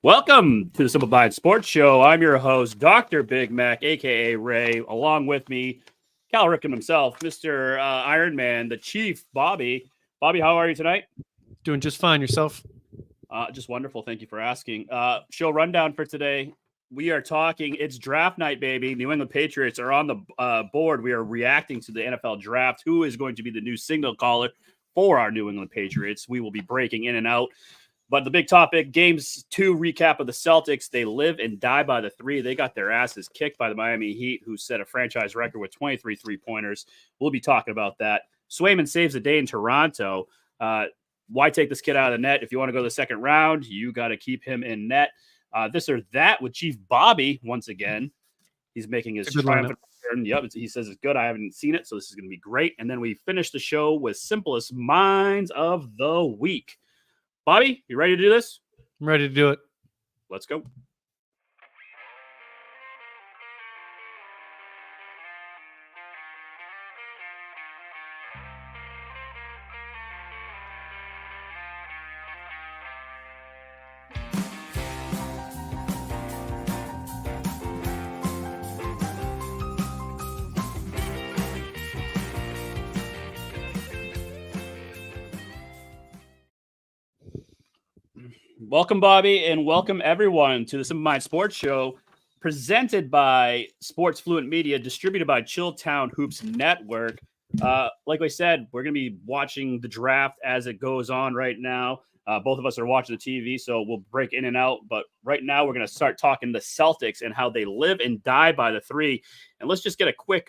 Welcome to the Simple Mind Sports Show. I'm your host, Dr. Big Mac, a.k.a. Ray. Along with me, Cal Ripken himself, Mr. Iron Man, the Chief, Bobby. Bobby, how are you tonight? Doing just fine. Yourself? Just wonderful. Thank you for asking. Show rundown for today. We are talking, it's draft night, baby. New England Patriots are on the board. We are reacting to the NFL draft. Who is going to be the new signal caller for our New England Patriots? We will be breaking in and out. But the big topic, Games 2 recap of the Celtics. They live and die by the three. They got their asses kicked by the Miami Heat, who set a franchise record with 23 three-pointers. We'll be talking about that. Swayman saves the day in Toronto. Why take this kid out of the net? If you want to go to the second round, you got to keep him in net. This or that with Chief Bobby once again. He's making his triumphant return. Yep, he says it's good. I haven't seen it, so this is going to be great. And then we finish the show with Simplest Minds of the Week. Bobby, you ready to do this? I'm ready to do it. Let's go. Welcome, Bobby, and welcome everyone to the Simple Mind Sports Show, presented by Sports Fluent Media, distributed by Chilltown Hoops Network. Like I said, we're going to be watching the draft as it goes on right now. Both of us are watching the TV, so we'll break in and out. But right now, we're going to start talking the Celtics and how they live and die by the three. And let's just get a quick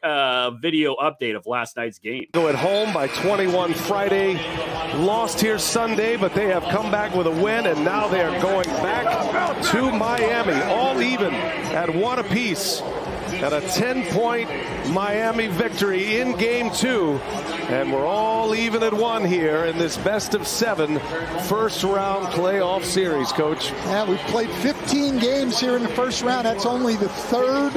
video update of last night's game. Go at home by 21 Friday. Lost here Sunday, but they have come back with a win, and now they are going back to Miami, all even at one apiece. At a 10-point Miami victory in Game 2. And we're all even at one here in this best-of-7 first-round playoff series, Coach. Yeah, we've played 15 games here in the first round. That's only the third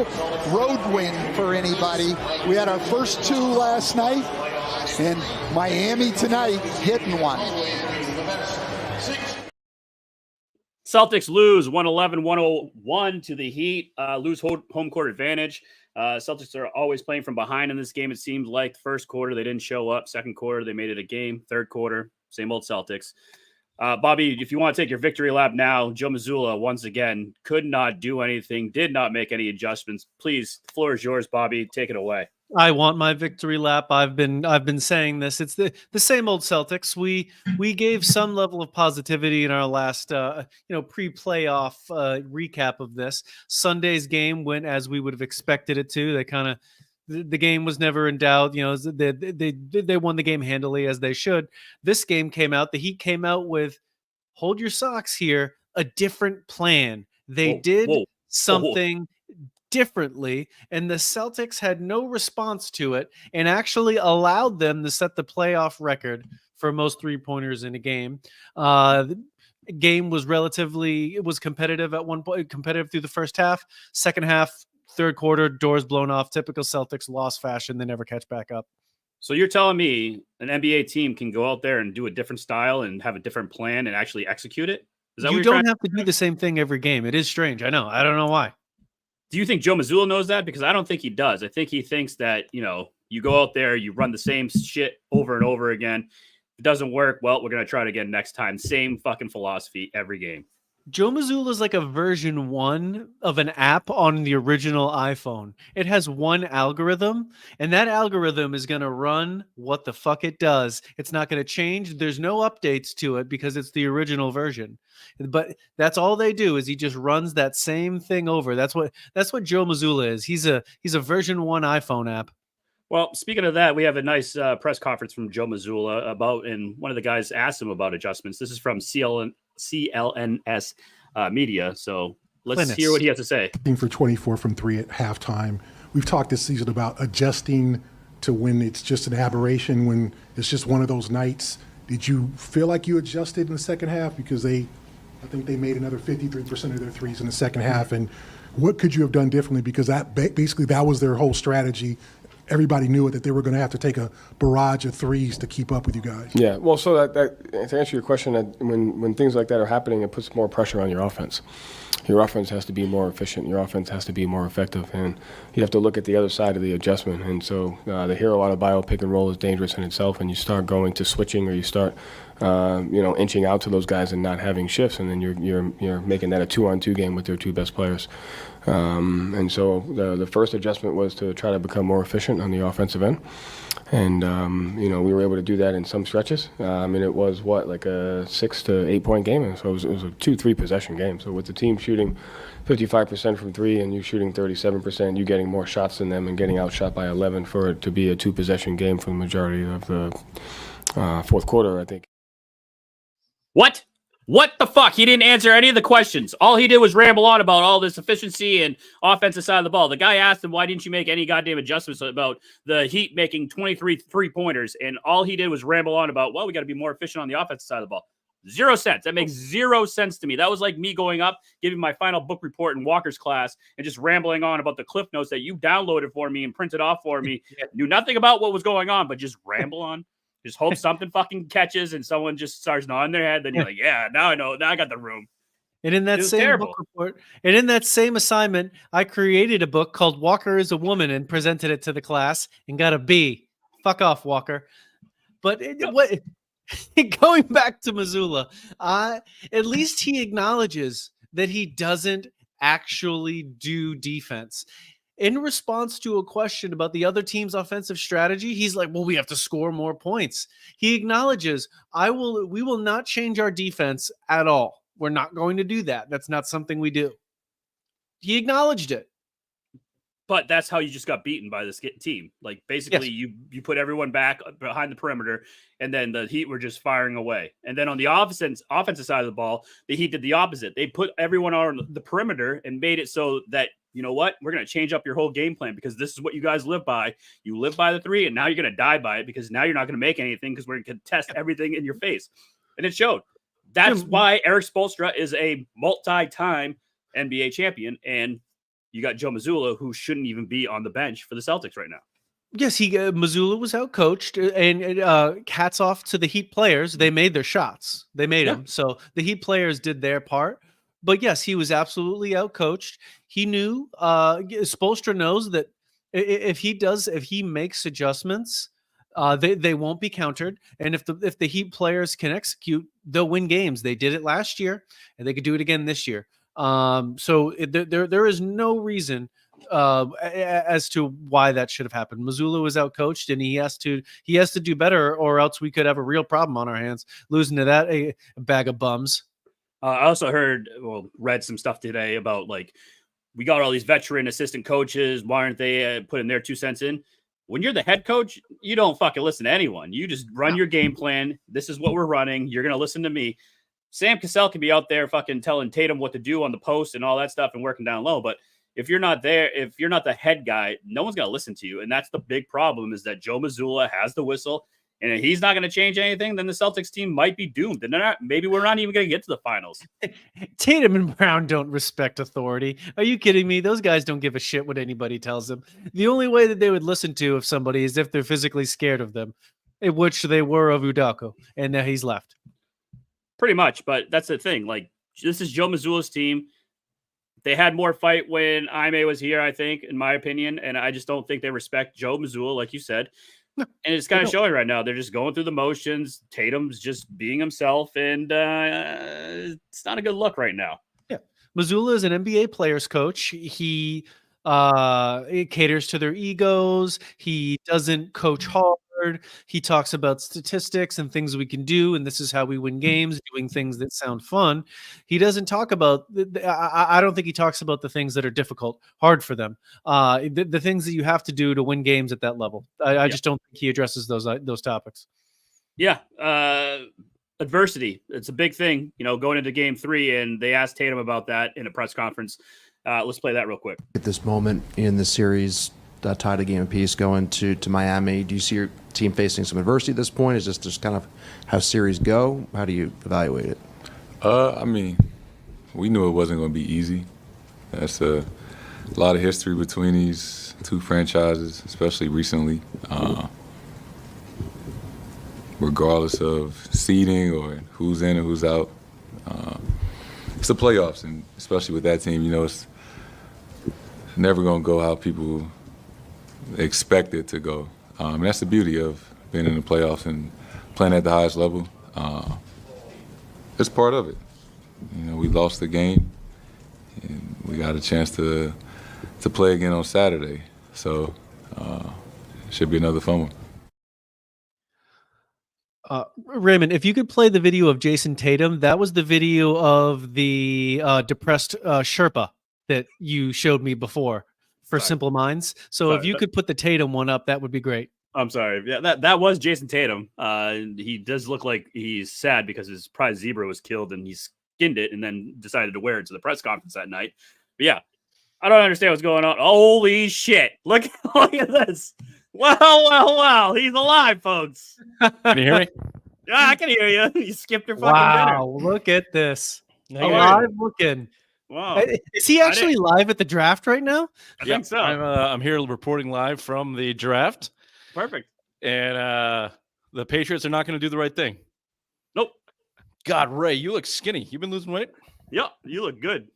road win for anybody. We had our first two last night, and Miami tonight hitting one. Celtics lose 111-101 to the Heat, lose home court advantage. Celtics are always playing from behind in this game. It seemed like first quarter, they didn't show up. Second quarter, they made it a game. Third quarter, same old Celtics. Bobby, if you want to take your victory lap now, Joe Mazzulla, once again, could not do anything, did not make any adjustments. Please, the floor is yours, Bobby. Take it away. I want my victory lap. I've been saying this. It's the same old Celtics. We gave some level of positivity in our last pre-playoff recap of this. Sunday's game went as we would have expected it to. They kind of the game was never in doubt. You know, they won the game handily as they should. This game came out. The Heat came out with, hold your socks here, a different plan. They did something differently, and the Celtics had no response to it and actually allowed them to set the playoff record for most three-pointers in a game. The game was competitive at one point, competitive through the first half. Second half, third quarter, doors blown off. Typical Celtics loss fashion. They never catch back up. So you're telling me an NBA team can go out there and do a different style and have a different plan and actually execute it? Is that you don't have to do the same thing every game. It is strange. I know. I don't know why. Do you think Joe Mazzulla knows that? Because I don't think he does. I think he thinks that, you go out there, you run the same shit over and over again. If it doesn't work, well, we're going to try it again next time. Same fucking philosophy every game. Joe Mazzulla is like a version 1 of an app on the original iPhone. It has one algorithm, and that algorithm is going to run what the fuck it does. It's not going to change. There's no updates to it because it's the original version. But that's all they do is he just runs that same thing over. That's what Joe Mazzulla is. He's a version 1 iPhone app. Well, speaking of that, we have a nice press conference from Joe Mazzulla and one of the guys asked him about adjustments. This is from CLNS media. So let's hear what he has to say. For 24 from 3 at halftime. We've talked this season about adjusting to when it's just an aberration, when it's just one of those nights. Did you feel like you adjusted in the second half? Because I think they made another 53% of their threes in the second half. And what could you have done differently? Because that was their whole strategy everybody knew it, that they were going to have to take a barrage of threes to keep up with you guys. Yeah, well, so that to answer your question, that when things like that are happening, it puts more pressure on your offense. Your offense has to be more efficient. Your offense has to be more effective, and you have to look at the other side of the adjustment. And so the hero out of bio pick and roll is dangerous in itself, and you start going to switching, or you start inching out to those guys and not having shifts, and then you're making that a 2-on-2 game with their two best players. And so the first adjustment was to try to become more efficient on the offensive end. And, we were able to do that in some stretches. And it was, like a 6 to 8 point game. And so it was a 2-3 possession game. So with the team shooting 55% from three and you shooting 37%, you getting more shots than them and getting outshot by 11 for it to be a 2 possession game for the majority of the fourth quarter, I think. What the fuck? He didn't answer any of the questions. All he did was ramble on about all this efficiency and offensive side of the ball. The guy asked him, why didn't you make any goddamn adjustments about the Heat making 23 three-pointers? And all he did was ramble on about, well, we got to be more efficient on the offensive side of the ball. 0 cents. That makes 0 sense to me. That was like me going up, giving my final book report in Walker's class, and just rambling on about the cliff notes that you downloaded for me and printed off for me. Knew nothing about what was going on, but just ramble on. Just hope something fucking catches and someone just starts nodding their head. Then you're like, yeah, now I know. Now I got the room. And in that same book report, and in that same assignment, I created a book called Walker is a Woman and presented it to the class and got a B. Fuck off, Walker. But going back to Mazzulla, at least he acknowledges that he doesn't actually do defense. In response to a question about the other team's offensive strategy, he's like, well, we have to score more points. He acknowledges, we will not change our defense at all. We're not going to do that. That's not something we do. He acknowledged it. But that's how you just got beaten by this team. Like, basically, you put everyone back behind the perimeter, and then the Heat were just firing away. And then on the offensive side of the ball, the Heat did the opposite. They put everyone on the perimeter and made it so that, you know what, we're going to change up your whole game plan because this is what you guys live by. You live by the three, and now you're going to die by it because now you're not going to make anything because we're going to test everything in your face. And it showed. That's why Eric Spoelstra is a multi-time NBA champion, and you got Joe Mazzulla, who shouldn't even be on the bench for the Celtics right now. Yes, Mazzulla was outcoached, and hats off to the Heat players. They made their shots. They made them. So the Heat players did their part. But yes, he was absolutely outcoached. He knew, Spoelstra knows that if he makes adjustments, they won't be countered. And if the Heat players can execute, they'll win games. They did it last year, and they could do it again this year. So there is no reason as to why that should have happened. Mazzulla was outcoached, and he has to do better, or else we could have a real problem on our hands losing to that a bag of bums. I also read some stuff today about, like, we got all these veteran assistant coaches. Why aren't they putting their 2 cents in? When you're the head coach, you don't fucking listen to anyone. You just run your game plan. This is what we're running. You're going to listen to me. Sam Cassell can be out there fucking telling Tatum what to do on the post and all that stuff and working down low. But if you're not there, if you're not the head guy, no one's going to listen to you. And that's the big problem, is that Joe Mazzulla has the whistle. And if he's not going to change anything, then the Celtics team might be doomed. And maybe we're not even going to get to the finals. Tatum and Brown don't respect authority. Are you kidding me? Those guys don't give a shit what anybody tells them. The only way that they would listen to if somebody is if they're physically scared of them, in which they were of Udoka, and now he's left. Pretty much, but that's the thing. Like, this is Joe Mazzulla's team. They had more fight when Ime was here, I think, in my opinion, and I just don't think they respect Joe Mazzulla, like you said. And it's kind of showing right now. They're just going through the motions. Tatum's just being himself, and it's not a good look right now. Yeah, Mazzulla is an NBA players coach. He caters to their egos. He doesn't coach hard. He talks about statistics and things we can do, and this is how we win games, doing things that sound fun. He doesn't talk about, I don't think he talks about the things that are difficult, hard for them, the things that you have to do to win games at that level. I just don't think he addresses those topics. Yeah. Adversity. It's a big thing, going into game 3, and they asked Tatum about that in a press conference. Let's play that real quick. At this moment in the series, tied a game apiece going to Miami, do you see your team facing some adversity at this point? Is this just kind of how series go? How do you evaluate it? I mean, we knew it wasn't going to be easy. That's a lot of history between these two franchises, especially recently. Regardless of seeding or who's in and who's out, it's the playoffs, and especially with that team, it's never going to go how people expect it to go. And that's the beauty of being in the playoffs and playing at the highest level. It's part of it. We lost the game, and we got a chance to play again on Saturday. So it should be another fun one. Raymond, if you could play the video of Jason Tatum, that was the video of the depressed Sherpa that you showed me before for Simple Minds. So if you could put the Tatum one up, that would be great. I'm sorry. Yeah, that was Jason Tatum. He does look like he's sad because his prize zebra was killed and he skinned it and then decided to wear it to the press conference that night. But yeah, I don't understand what's going on. Holy shit. Look at this. Wow. He's alive, folks. Can you hear me? Yeah, I can hear you. You skipped your fucking Wow, look at this. Alive looking. Wow. Is he actually live at the draft right now? I think so. I'm here reporting live from the draft. Perfect. And the Patriots are not going to do the right thing. Nope. God, Ray, you look skinny. You've been losing weight? Yep, you look good.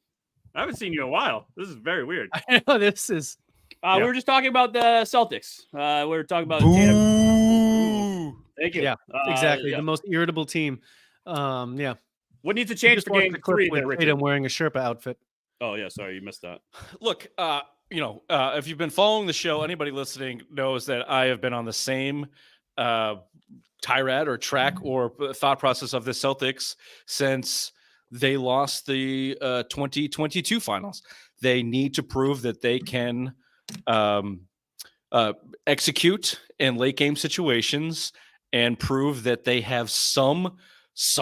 I haven't seen you in a while. This is very weird. I know this is. We were just talking about the Celtics. We were talking about Tatum. Thank you. Yeah, exactly. The most irritable team. Yeah. What needs to change for game 3? Tatum wearing a Sherpa outfit. Oh yeah, sorry, you missed that. Look, if you've been following the show, anybody listening knows that I have been on the same tirade or track or thought process of the Celtics since they lost the 2022 finals. They need to prove that they can execute in late game situations and prove that they have some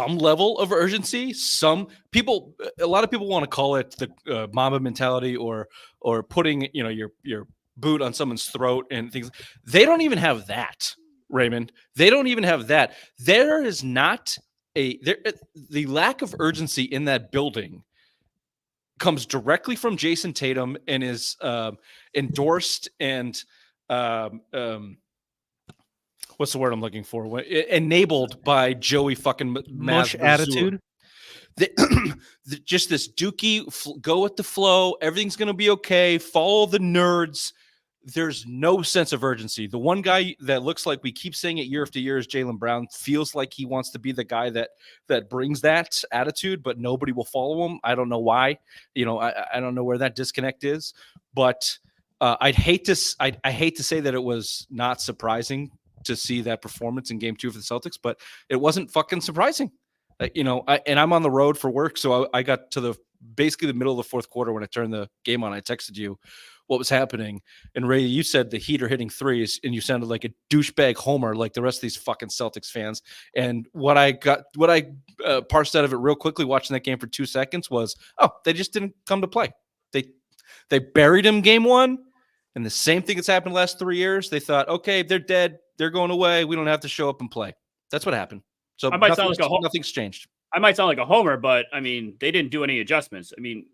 level of urgency. A lot of people want to call it the Mamba mentality or putting your boot on someone's throat and things. They don't even have that, Raymond. They don't even have that. There is not the lack of urgency in that building comes directly from Jason Tatum and is endorsed and what's the word I'm looking for? Enabled by Joey fucking Mush attitude. Just this dookie, go with the flow. Everything's going to be okay. Follow the nerds. There's no sense of urgency. The one guy that looks like we keep saying it year after year is Jaylen Brown. Feels like he wants to be the guy that brings that attitude, but nobody will follow him. I don't know why. I don't know where that disconnect is. But I hate to say that it was not surprising to see that performance in Game 2 for the Celtics, but it wasn't fucking surprising. And I'm on the road for work, so I got to basically the middle of the fourth quarter when I turned the game on. I texted you what was happening, and Ray, you said the Heat are hitting threes, and you sounded like a douchebag homer, like the rest of these fucking Celtics fans. And what I parsed out of it real quickly, watching that game for 2 seconds, was, they just didn't come to play. They buried him game 1, and the same thing that's happened the last 3 years. They thought, okay, they're dead, they're going away, we don't have to show up and play. That's what happened. So nothing's changed. I might sound like a homer, but I mean, they didn't do any adjustments. I mean,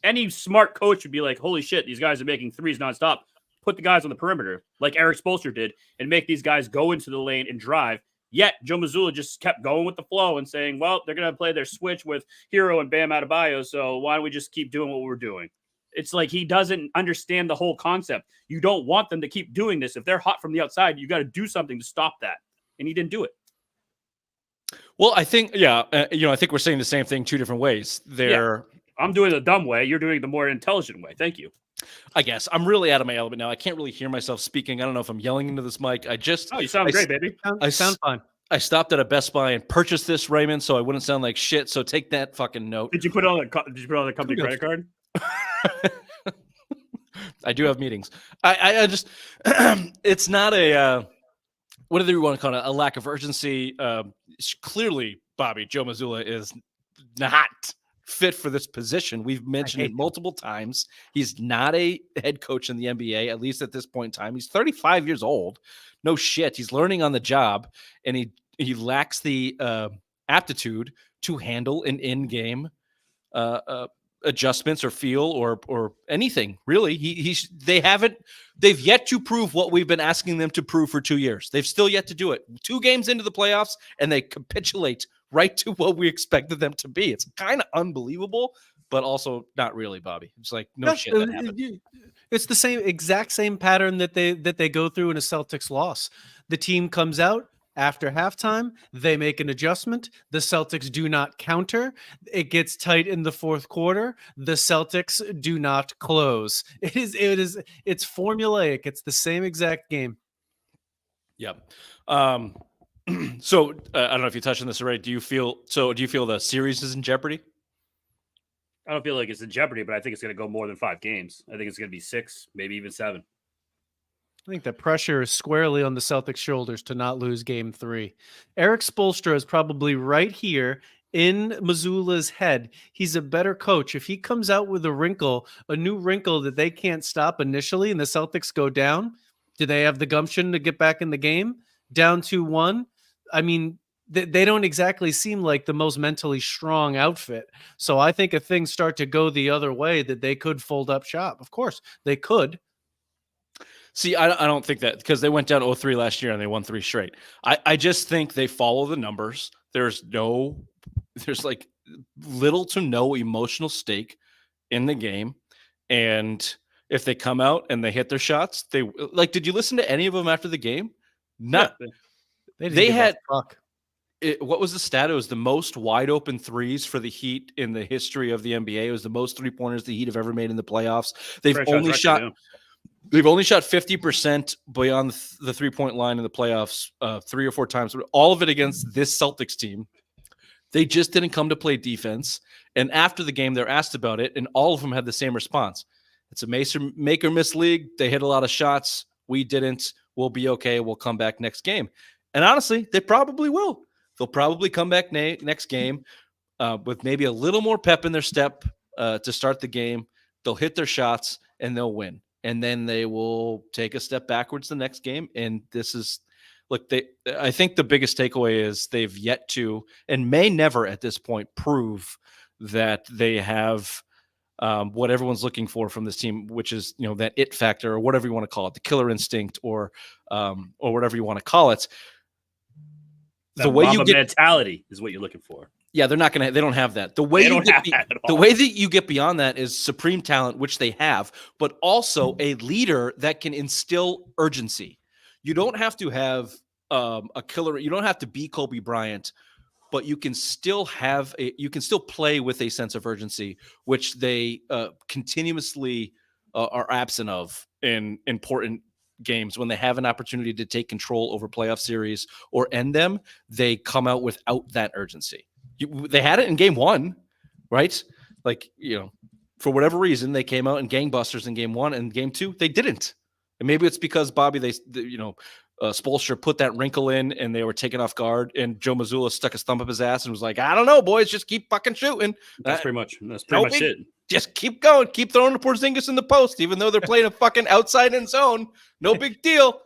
any smart coach would be like, holy shit, these guys are making threes nonstop. Put the guys on the perimeter like Eric Spoelstra did and make these guys go into the lane and drive. Yet Joe Mazzulla just kept going with the flow and saying, well, they're going to play their switch with Hero and Bam Adebayo, so why don't we just keep doing what we're doing? It's like he doesn't understand the whole concept. You don't want them to keep doing this. If they're hot from the outside, you got to do something to stop that. And he didn't do it. Well, I think, I think we're saying the same thing 2 different ways. I'm doing the dumb way. You're doing the more intelligent way. Thank you. I guess I'm really out of my element now. I can't really hear myself speaking. I don't know if I'm yelling into this mic. You sound great, baby. I sound fine. I stopped at a Best Buy and purchased this, Raymond, so I wouldn't sound like shit. So take that fucking note. Did you put on the company credit card? I do have meetings. I just it's not a whatever you want to call it, a lack of urgency. Clearly, Bobby, Joe Mazzulla is not fit for this position. We've mentioned it multiple times. He's not a head coach in the NBA, at least at this point in time. He's 35 years old. No shit. He's learning on the job, and he lacks the aptitude to handle an in-game adjustments or feel or anything really. They've yet to prove what we've been asking them to prove for 2 years. They've still yet to do it. 2 games into the playoffs, and they capitulate right to what we expected them to be. It's kind of unbelievable, but also not really, Bobby. It's like no shit that happened. It's the exact same pattern that they go through in a Celtics loss. The team comes out after halftime, they make an adjustment. The Celtics do not counter. It gets tight in the fourth quarter. The Celtics do not close. It's formulaic. It's the same exact game. Yep. So I don't know if you touched on this already. Do you feel the series is in jeopardy? I don't feel like it's in jeopardy, but I think it's going to go more than 5 games. I think it's going to be 6, maybe even 7. I think the pressure is squarely on the Celtics' shoulders to not lose Game 3. Eric Spoelstra is probably right here in Missoula's head. He's a better coach. If he comes out with a new wrinkle that they can't stop initially, and the Celtics go down, do they have the gumption to get back in the game? Down 2-1? I mean, they don't exactly seem like the most mentally strong outfit. So I think if things start to go the other way, that they could fold up shop. Of course, they could. See, I don't think that, because they went down 0-3 last year and they won 3 straight. I just think they follow the numbers. There's like little to no emotional stake in the game. And if they come out and they hit their shots, did you listen to any of them after the game? Not. Yeah, they had, what was the stat? It was the most wide open threes for the Heat in the history of the NBA. It was the most 3-pointers the Heat have ever made in the playoffs. They've only shot 50% beyond the 3-point line in the playoffs 3 or 4 times. All of it against this Celtics team. They just didn't come to play defense. And after the game, they're asked about it, and all of them had the same response. It's a make or miss league. They hit a lot of shots. We didn't. We'll be okay. We'll come back next game. And honestly, they probably will. They'll probably come back next game with maybe a little more pep in their step to start the game. They'll hit their shots, and they'll win. And then they will take a step backwards the next game. And this is, look, I think the biggest takeaway is they've yet to, and may never at this point, prove that they have what everyone's looking for from this team, which is, that it factor, or whatever you want to call it, the killer instinct, or whatever you want to call it. The way you get mentality is what you're looking for. Yeah, they don't have that. The way that you get beyond that is supreme talent, which they have, but also a leader that can instill urgency. You don't have to have a killer. You don't have to be Kobe Bryant, but you can still play with a sense of urgency, which they continuously are absent of in important games. When they have an opportunity to take control over playoff series or end them, they come out without that urgency. They had it in Game 1, right? For whatever reason, they came out in gangbusters in Game 1, and Game 2 they didn't. And maybe it's because Bobby, Spoelstra put that wrinkle in, and they were taken off guard, and Joe Mazzulla stuck his thumb up his ass and was like, "I don't know, boys, just keep fucking shooting." That's pretty much it. Just keep going, keep throwing the Porzingis in the post, even though they're playing a fucking outside in zone. No big deal.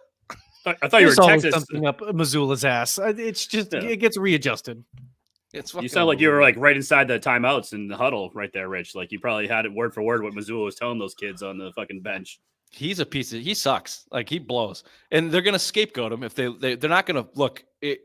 I thought you were in Texas. Something up Mazzulla's ass. It's just it gets readjusted. You sound like you were right inside the timeouts in the huddle right there, Rich. Like you probably had it word for word what Mazzulla was telling those kids on the fucking bench. He's a piece of, he sucks. Like he blows, and they're going to scapegoat him if they're not going to look. We're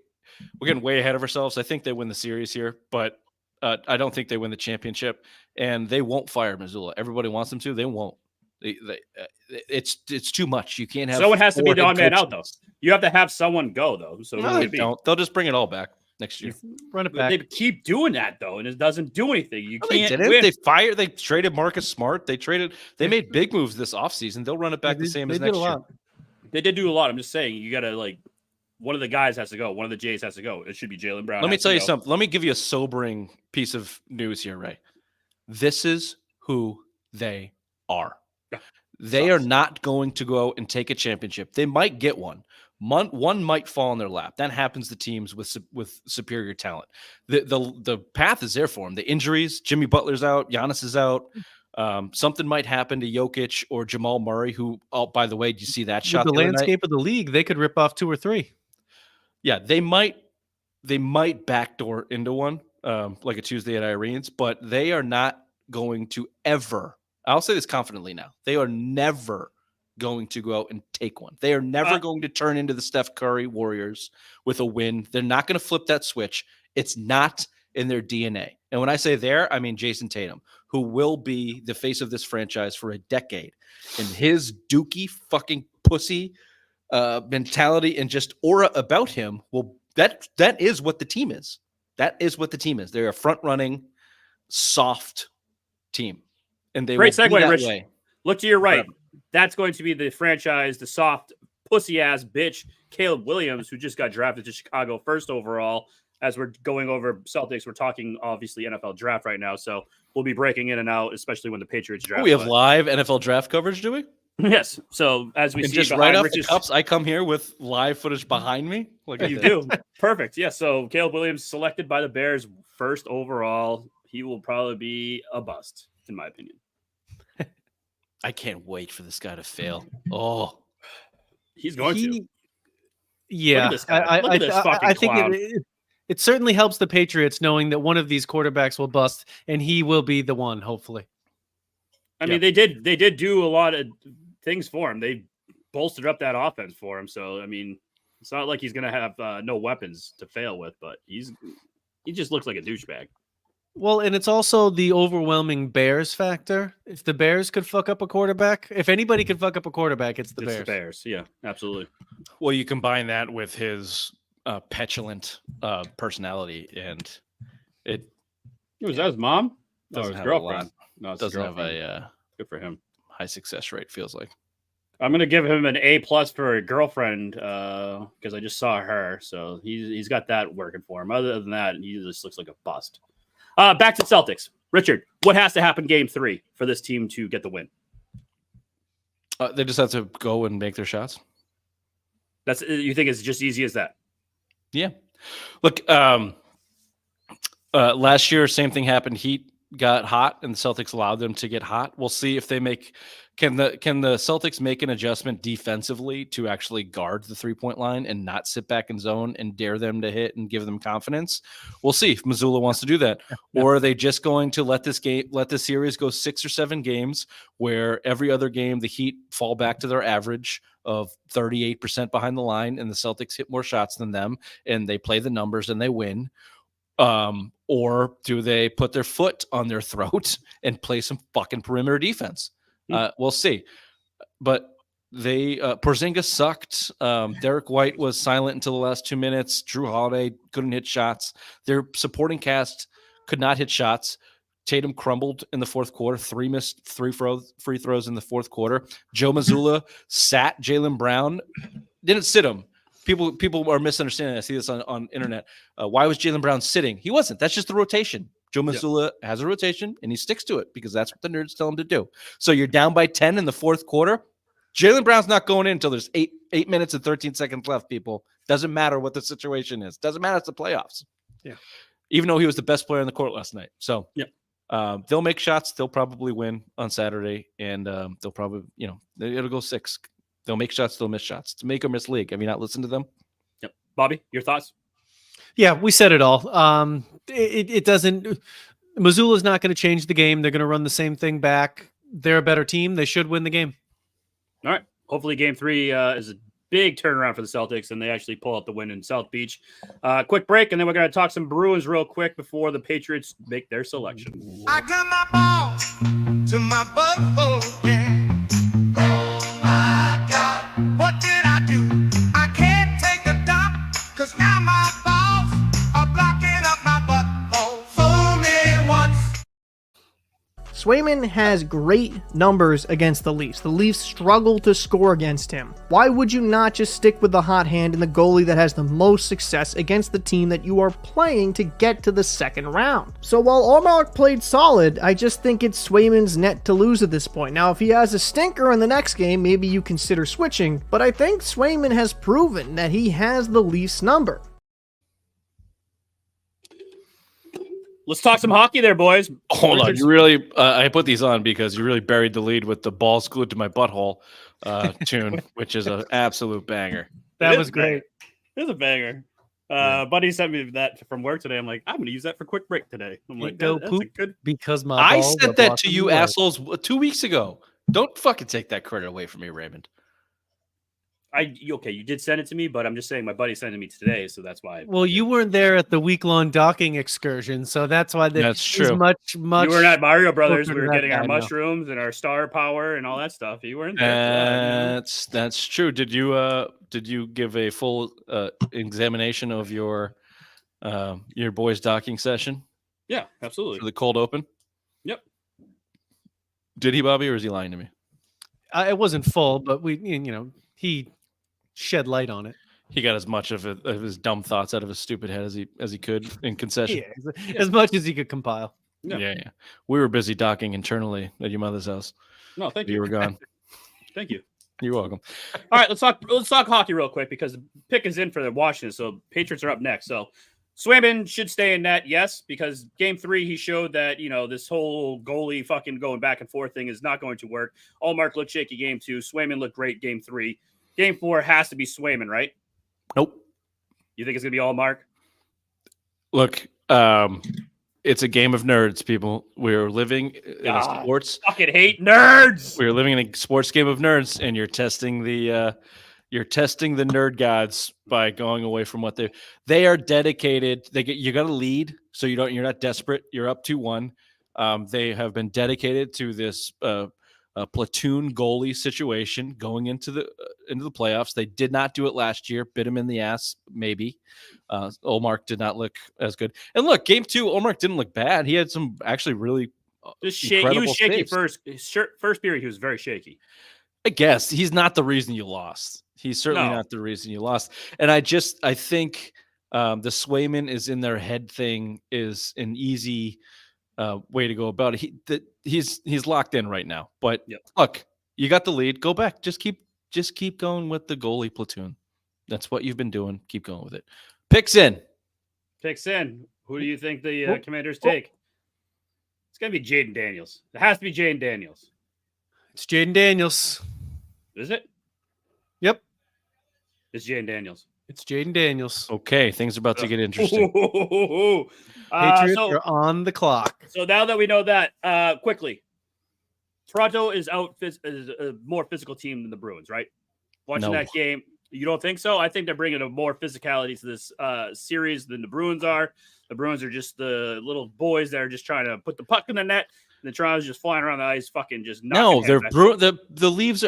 getting way ahead of ourselves. I think they win the series here, but I don't think they win the championship, and they won't fire Mazzulla. Everybody wants them to. They won't. It's too much. You can't have. Someone has to be the odd man out, though. You have to have someone go, though. So no, they don't. They'll just bring it all back next year. Run it back. They keep doing that though, and it doesn't do anything. You can't. They didn't. They traded Marcus Smart. They made big moves this offseason. They'll run it back the same as next year. They did do a lot. I'm just saying, you gotta one of the guys has to go. One of the Jays has to go. It should be Jaylen Brown. Let me tell you something. Let me give you a sobering piece of news here, Ray. This is who they are. They are not going to go and take a championship. They might get one. One might fall in their lap. That happens to teams with superior talent. The path is there for them. The injuries, Jimmy Butler's out, Giannis is out. Something might happen to Jokic or Jamal Murray, who, oh, by the way, do you see that shot? The landscape of the league, they could rip off 2 or 3. Yeah, they might backdoor into one, like a Tuesday at Irene's, but they are not going to ever, I'll say this confidently now, they are never going to go out and take one. They are never going to turn into the Steph Curry Warriors with a win. They're not going to flip that switch. It's not in their DNA. And when I say there, I mean Jason Tatum, who will be the face of this franchise for a decade. And his dookie fucking pussy mentality and just aura about him that is what the team is. That is what the team is. They're a front-running, soft team. And they Great will segue, be that Rich. way. Look to your right. Forever. That's going to be the franchise, the soft pussy-ass bitch, Caleb Williams, who just got drafted to Chicago first overall. As we're going over Celtics, we're talking obviously NFL draft right now, so we'll be breaking in and out, especially when the Patriots draft. We have live NFL draft coverage, do we? Yes. So as we And see just behind right off Rich's, the cups, I come here with live footage behind me. Look at you that. do. Perfect. Yeah. So Caleb Williams selected by the Bears first overall. He will probably be a bust, in my opinion. I can't wait for this guy to fail. Oh, He's going to. Yeah, Look at this guy. Look at this fucking I think clown. it certainly helps the Patriots knowing that one of these quarterbacks will bust, and he will be the one, hopefully. I mean, they did do a lot of things for him. They bolstered up that offense for him. So, I mean, it's not like he's going to have no weapons to fail with, but he just looks like a douchebag. Well, and it's also the overwhelming Bears factor. If the Bears could fuck up a quarterback, if anybody could fuck up a quarterback, it's the Bears. The Bears. Yeah, absolutely. well, you combine that with his petulant personality, and it Was that his mom? doesn't his have girlfriend. a lot. No, it's Doesn't his have girlfriend. a Good for him. high success rate, feels like. I'm gonna give him an A+ for a girlfriend because I just saw her, so he's got that working for him. Other than that, he just looks like a bust. Back to Celtics. Richard, what has to happen Game 3 for this team to get the win? They just have to go and make their shots. That's you think it's just easy as that? Yeah. Look, last year, same thing happened. Heat got hot, and the Celtics allowed them to get hot. We'll see if they can the Celtics make an adjustment defensively to actually guard the 3-point line and not sit back in zone and dare them to hit and give them confidence. We'll see if Mazzulla wants to do that, or are they just going to let this series go 6 or 7 games where every other game the Heat fall back to their average of 38% behind the line and the Celtics hit more shots than them and they play the numbers and they win? Or do they put their foot on their throat and play some fucking perimeter defense? We'll see. But they Porzingis sucked. Derek White was silent until the last 2 minutes. Drew Holiday couldn't hit shots. Their supporting cast could not hit shots. Tatum crumbled in the fourth quarter. 3 missed free throws in the fourth quarter. Joe Mazzulla sat Jaylen Brown. Didn't sit him. People are misunderstanding. I see this on internet. Why was Jaylen Brown sitting? He wasn't. That's just the rotation. Joe Mazzulla has a rotation, and he sticks to it because that's what the nerds tell him to do. So you're down by 10 in the fourth quarter. Jaylen Brown's not going in until there's 8 minutes and 13 seconds left, people. Doesn't matter what the situation is. Doesn't matter. It's the playoffs. Yeah. Even though he was the best player on the court last night. So yeah. They'll make shots. They'll probably win on Saturday, and they'll probably, it'll go 6. They'll make shots, they'll miss shots. It's make or miss league. Have you not listened to them? Yep. Bobby, your thoughts? Yeah, we said it all. It doesn't. Missoula's not going to change the game. They're going to run the same thing back. They're a better team. They should win the game. All right. Hopefully, Game 3 is a big turnaround for the Celtics, and they actually pull out the win in South Beach. Quick break, and then we're going to talk some Bruins real quick before the Patriots make their selection. I got my ball to my butthole, yeah. Oh my God, what did I do? I can't take a dump, 'cause now my balls are blocking up my butthole. Fool me once. Swayman has great numbers against the Leafs. The Leafs struggle to score against him. Why would you not just stick with the hot hand and the goalie that has the most success against the team that you are playing to get to the second round? So while Ullmark played solid, I just think it's Swayman's net to lose at this point. Now, if he has a stinker in the next game, maybe you consider switching, but I think Swayman has proven that he has the Leafs number. Let's talk some hockey there, boys. Hold on. You really, I put these on because you really buried the lead with the balls glued to my butthole tune, which is an absolute banger. That was great. It's a banger. Buddy sent me that from work today. I'm like, I'm going to use that for quick break today. I'm like, Go that's poop a good. because my I balls are said that to blocking you the way. assholes 2 weeks ago. Don't fucking take that credit away from me, Raymond. Okay, you did send it to me, but I'm just saying my buddy sent it to me today, so that's why. Well, you weren't there at the week-long docking excursion, so that's why That's he's true. much. You weren't at Mario Brothers. closer We to were that getting our guy now. mushrooms and our star power and all that stuff. You weren't there. For that, you know? That's true. Did you give a full examination of your boys' docking session Yeah, absolutely. for the cold open? Yep. Did he, Bobby, or is he lying to me? It wasn't full, but he shed light on it. He got as much of his dumb thoughts out of his stupid head as he could in concession. Yeah, as much as he could compile. Yeah. Yeah. We were busy docking internally at your mother's house. No, thank You you. were gone. Thank you. You're welcome. All right, let's talk hockey real quick because the pick is in for the Washington. So Patriots are up next. So Swayman should stay in net, yes, because game 3 he showed that this whole goalie fucking going back and forth thing is not going to work. Allmark looked shaky game 2. Swayman looked great game 3. Game 4 has to be Swayman, right? Nope. You think it's gonna be Allmark? Look, it's a game of nerds, people. We're living in a sports. Fucking hate nerds. We're living in a sports game of nerds, and you're testing the nerd gods by going away from what they are dedicated. You got to lead, so you're not desperate. You're up 2-1. They have been dedicated to this platoon goalie situation going into the playoffs. They did not do it last year. Bit him in the ass, maybe. Olmark did not look as good. And look, game 2, Olmark didn't look bad. He had some actually really just shaky. He was shaky saves. first period. He was very shaky. I guess he's not the reason you lost. He's certainly not the reason you lost. And I think the Swayman is in their head thing is an easy way to go about it. He's locked in right now. But look, you got the lead. Go back. Just keep going with the goalie platoon. That's what you've been doing. Keep going with it. Picks in. Who do you think the Commanders take? It's gonna be Jaden Daniels. It has to be Jaden Daniels. It's Jaden Daniels. Is it? Yep. It's Jaden Daniels. It's Jaden Daniels. Okay, things are about to get interesting. Patriots are on the clock. So now that we know that, quickly, Toronto is is a more physical team than the Bruins, right? Watching that game, you don't think so? I think they're bringing a more physicality to this series than the Bruins are. The Bruins are just the little boys that are just trying to put the puck in the net. And the Toronto's just flying around the ice, fucking just knocking. The Leafs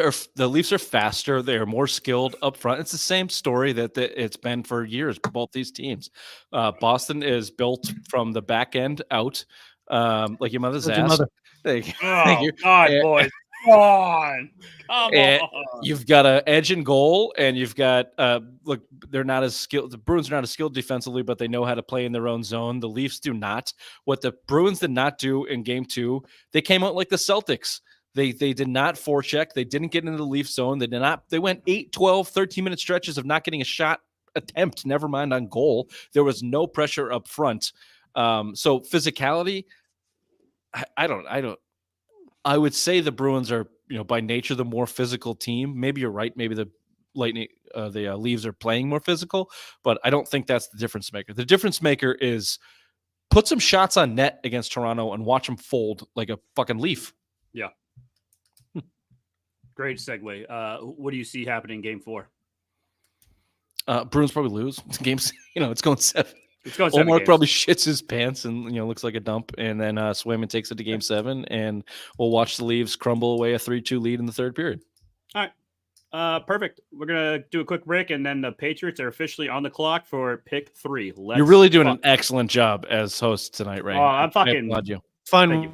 are faster. They are more skilled up front. It's the same story that it's been for years for both these teams. Boston is built from the back end out, like your mother's ass. Thank you. God, boys. Come on. You've got an edge in goal, and you've got look, they're not as skilled. The Bruins are not as skilled defensively, but they know how to play in their own zone. The Leafs do not. What the Bruins did not do in game 2, they came out like the Celtics. They did not forecheck. They didn't get into the Leaf zone. They went 8, 12, 13-minute stretches of not getting a shot attempt, never mind on goal. There was no pressure up front. So physicality, I would say the Bruins are, by nature, the more physical team. Maybe you're right. Maybe the Leafs are playing more physical, but I don't think that's the difference maker. The difference maker is put some shots on net against Toronto and watch them fold like a fucking Leaf. Yeah. Great segue. What do you see happening in game 4? Bruins probably lose. Games, it's going 7. It's going 7 Omar games. probably shits his pants and looks like a dump, and then Swayman takes it to game 7, and we'll watch the Leafs crumble away a 3-2 lead in the third period. All right, perfect. We're gonna do a quick break, and then the Patriots are officially on the clock for pick 3. You're really doing an excellent job as host tonight, Ray. Oh, I'm fucking. I applaud you. Fine. Thank you.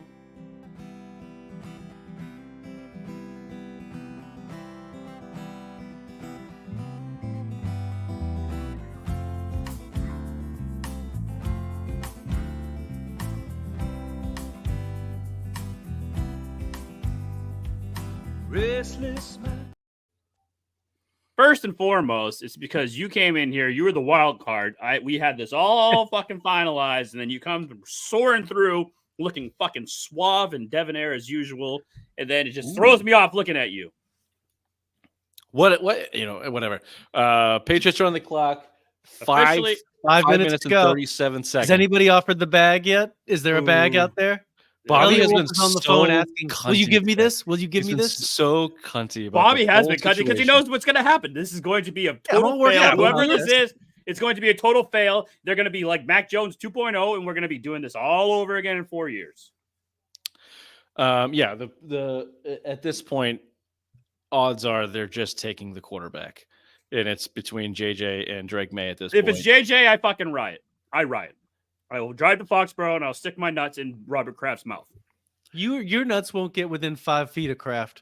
First and foremost, it's because you came in here. You were the wild card. We had this all fucking finalized, and then you come soaring through, looking fucking suave and debonair as usual, and then it just throws me off looking at you. Whatever. Patriots are on the clock. Five Officially, 5 minutes to and go. 37 seconds. Has anybody offered the bag yet? Is there a bag out there? Bobby Elliot has Wolf been is on the so phone asking, "Will you cunty give me today. this? Will you give He's me been this?" so cunty about Bobby the has whole been cutting because he situation. knows what's going to happen. This is going to be a I'm total all worked fail. out Whoever about this this. is, it's going to be a total fail. They're going to be like Mac Jones 2.0, and we're going to be doing this all over again in 4 years. Yeah, the at this point, odds are they're just taking the quarterback, and it's between JJ and Drake May at this If point. it's JJ, I fucking riot. I riot. I will drive to Foxborough and I'll stick my nuts in Robert Kraft's mouth. Your nuts won't get within 5 feet of Kraft.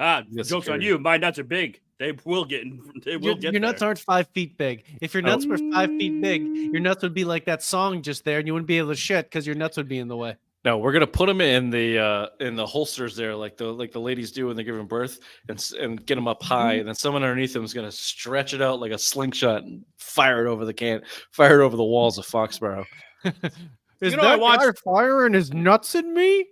Joke's on scary. you. My nuts are big. They will get. They will get. Your nuts there. aren't 5 feet big. If your nuts were 5 feet big, your nuts would be like that song just there, and you wouldn't be able to shit because your nuts would be in the way. No, we're gonna put them in the holsters there, like the ladies do when they're giving birth, and get them up high, and then someone underneath them is gonna stretch it out like a slingshot and fire it over the walls of Foxborough. Is You know, I that watched- guy firing his nuts in me?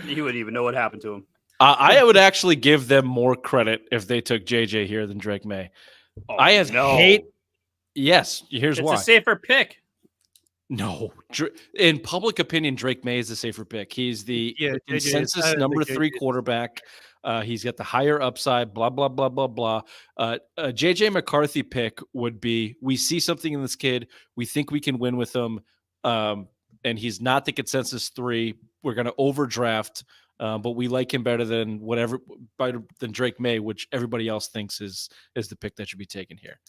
You wouldn't even know what happened to him. I would actually give them more credit if they took JJ here than Drake May. Oh, I have no. hate. Yes, here's It's why. a safer pick. No, in public opinion, Drake May is the safer pick. He's the Yeah, JJ is- consensus I don't number think 3 JJ is- quarterback. He's got the higher upside. Blah blah blah blah blah. JJ McCarthy pick would be: we see something in this kid. We think we can win with him, and he's not the consensus 3. We're going to overdraft, but we like him better than than Drake May, which everybody else thinks is the pick that should be taken here.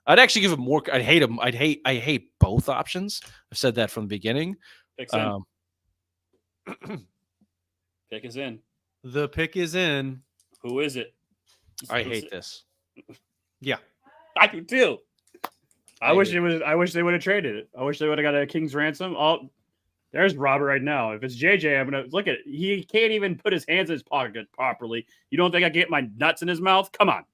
I'd actually give him more. I'd hate him. I hate both options. I've said that from the beginning. Pick's in. Pick is in. The pick is in. Who is it? I hate this. Yeah. I do too. I wish hate it was. I wish they would have traded it. I wish they would have got a king's ransom. Oh, there's Robert right now. If it's JJ, I'm gonna look at it. He can't even put his hands in his pocket properly. You don't think I can get my nuts in his mouth? Come on.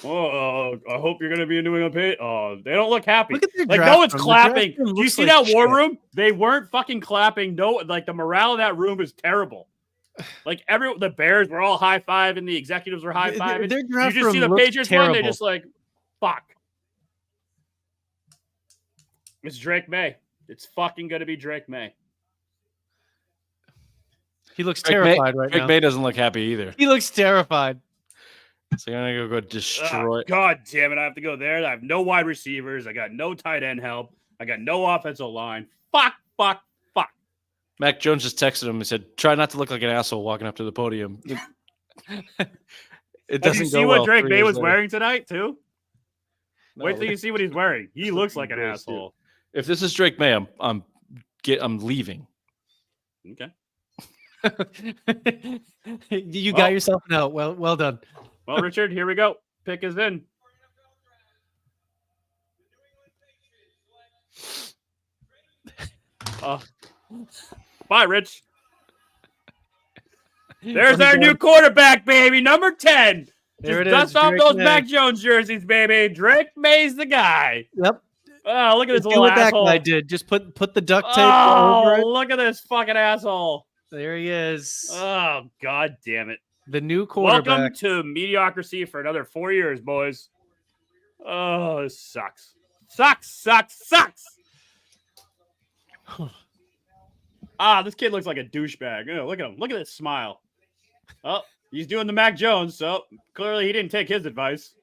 Oh, I hope you're gonna be a New England Patriots. Oh, they don't look happy. Look at their Like draft no one's room. The clapping. draft room Do you looks see like that war shit. room? They weren't fucking clapping. No, like the morale in that room is terrible. Like the Bears were all high fiving, the executives were high fiving. Their You draft just see room the looks Patriots one, they're terrible. just like, fuck. It's Drake May. It's fucking gonna be Drake May. He looks Drake terrified right Drake now. May doesn't look happy either. He looks terrified. So I'm gonna go destroy. God damn it! I have to go there. I have no wide receivers. I got no tight end help. I got no offensive line. Fuck. Mac Jones just texted him and said, "Try not to look like an asshole walking up to the podium." It Did doesn't you go see well what Drake 3 May years was later. wearing tonight too? No, Wait till you see what he's wearing. He looks like an gross, dude. asshole. If this is Drake May, I'm leaving. Okay. You Well- got yourself an out. Well done. Well, Richard, here we go. Pick is in. Bye, Rich. There's our new quarterback, baby. Number 10. There Just it dust is, off Drake those May. Mac Jones jerseys, baby. Drake May's the guy. Yep. Oh, look at this Do little what that asshole. guy did. Just put the duct tape over Oh, it. look at this fucking asshole. There he is. Oh, god damn it. The new quarterback. Welcome to mediocrity for another 4 years, boys. Oh, this sucks. Sucks. This kid looks like a douchebag. Oh, look at him. Look at this smile. Oh, he's doing the Mac Jones, so clearly he didn't take his advice.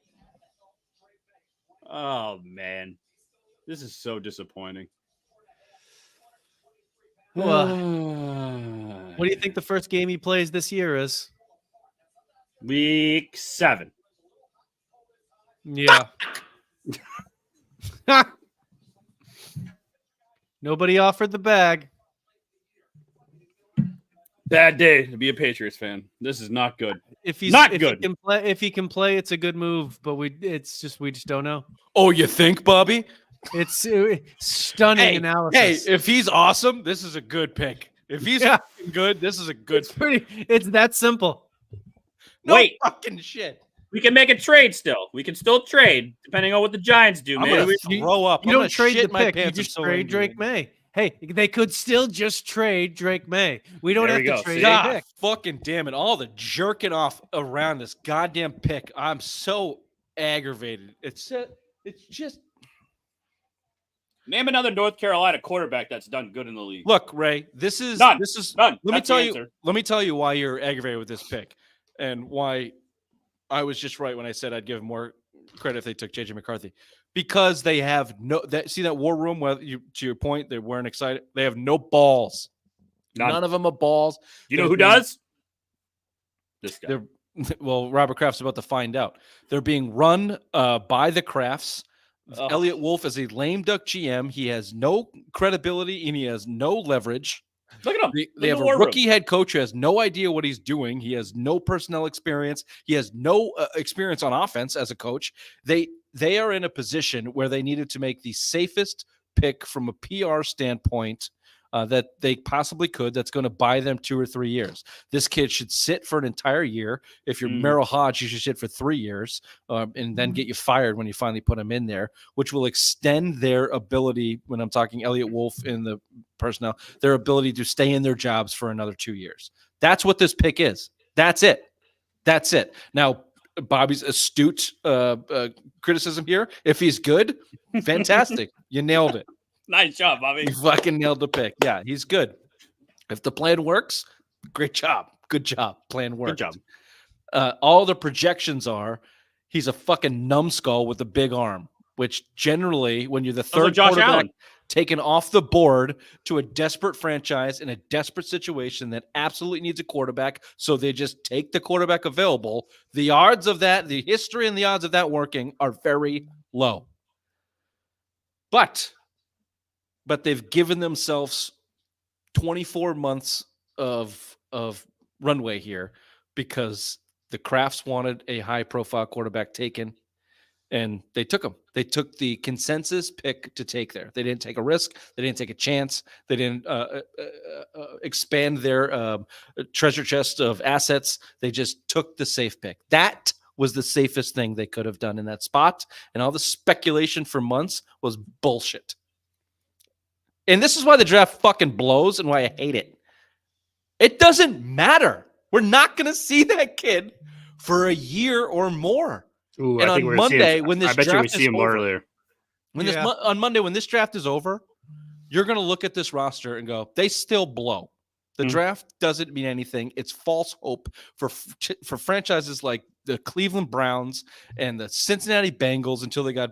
Oh, man. This is so disappointing. What do you think the first game he plays this year is? Week 7. Yeah. Nobody offered the bag. Bad day to be a Patriots fan. This is not good. If he's Not if good. he can play, it's a good move. But we just don't know. Oh, you think, Bobby? It's stunning analysis. Hey, if he's awesome, this is a good pick. If he's Yeah. fucking good, this is a good it's pretty. It's that simple. No Wait. fucking shit. We can make a trade still. We can still trade, depending on what the Giants do, I'm man. gonna throw up. You I'm don't gonna trade shit the my pick. You pants. I'm just so trade angry. Drake May. Hey, they could still just trade Drake May. We don't There have you to go. trade See? a God pick. fucking damn it. All the jerking off around this goddamn pick. I'm so aggravated. It's just Name another North Carolina quarterback that's done good in the league. look, Ray, this is None. this is None. let That's me the tell answer. you let me tell you why you're aggravated with this pick and why I was just right when I said I'd give more credit if they took JJ McCarthy. Because they have see that war room where to your point, they weren't excited. They have no balls. None of them are balls. You know who does? This guy. Well, Robert Kraft's about to find out. They're being run by the Krafts. Oh. Elliot Wolf is a lame duck GM. He has no credibility and he has no leverage. Look at him. They have a rookie head coach who has no idea what he's doing. He has no personnel experience. He has no experience on offense as a coach. They are in a position where they needed to make the safest pick from a PR standpoint that they possibly could. That's going to buy them 2 or 3 years. This kid should sit for an entire year. If you're Merrill Hodge, you should sit for 3 years and then get you fired when you finally put him in there, which will extend their ability, when I'm talking Elliot Wolf in the personnel, their ability to stay in their jobs for another 2 years. That's what this pick is. That's it. That's it. Now, Bobby's astute criticism here. If he's good, fantastic. You nailed it. Nice job, Bobby. You fucking nailed the pick. Yeah, he's good. If the plan works, great job. Good job. Plan worked. Good job. All the projections are he's a fucking numbskull with a big arm, which generally, when you're the third Josh quarterback Allen. taken off the board to a desperate franchise in a desperate situation that absolutely needs a quarterback, so they just take the quarterback available, the odds of that, the history and the odds of that working are very low. But they've given themselves 24 months of runway here because the Krafts wanted a high-profile quarterback taken, and they took him. They took the consensus pick to take there. They didn't take a risk. They didn't take a chance. They didn't expand their treasure chest of assets. They just took the safe pick. That was the safest thing they could have done in that spot, and all the speculation for months was bullshit. And this is why the draft fucking blows and why I hate it. It doesn't matter. We're not going to see that kid for a year or more. Ooh, and I think on we're gonna see Monday, him. when this I bet you we draft see is him over, earlier. on Monday, when this draft is over, you're going to look at this roster and go, they still blow. The draft doesn't mean anything. It's false hope for franchises like the Cleveland Browns and the Cincinnati Bengals until they got,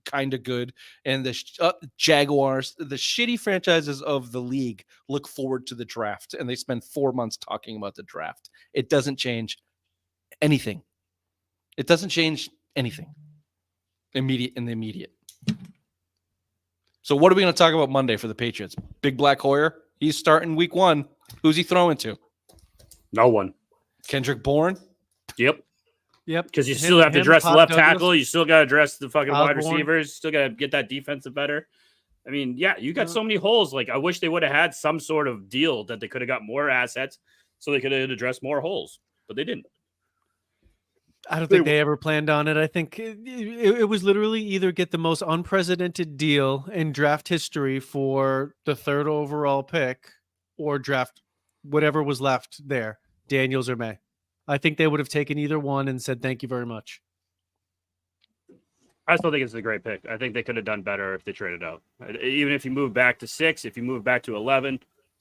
kind of good, and the Jaguars. The shitty franchises of the league look forward to the draft, and they spend 4 months talking about the draft. It doesn't change anything. It doesn't change anything in the immediate. So what are we going to talk about Monday for the Patriots? Big Black Hoyer. He's starting week 1. Who's he throwing to? No one. Kendrick Bourne? Yep. Yep. Because you still have to address the Pop left Douglas. tackle. You still got to address the fucking wide Osborne. receivers. Still got to get that defensive better. I mean, yeah, you got so many holes. Like, I wish they would have had some sort of deal that they could have got more assets so they could have addressed more holes, but they didn't. I don't think they ever planned on it. I think it was literally either get the most unprecedented deal in draft history for the 3rd overall pick or draft whatever was left there, Daniels or May. I think they would have taken either one and said, thank you very much. I still think it's a great pick. I think they could have done better if they traded out. Even if you move back to 6, if you move back to 11,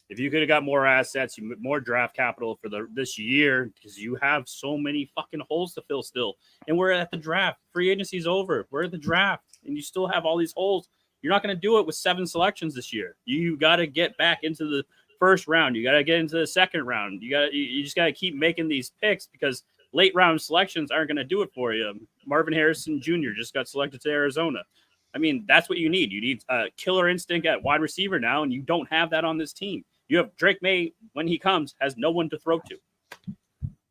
if you could have got more assets, more draft capital for this year, because you have so many fucking holes to fill still. And we're at the draft. Free agency's over. We're at the draft, and you still have all these holes. You're not going to do it with 7 selections this year. You got to get back into the first round. You got to get into the second round. You just got to keep making these picks because late round selections aren't going to do it for you. Marvin Harrison Jr. just got selected to Arizona. I mean, that's what you need. You need a killer instinct at wide receiver now, and you don't have that on this team. You have Drake May, when he comes, has no one to throw to.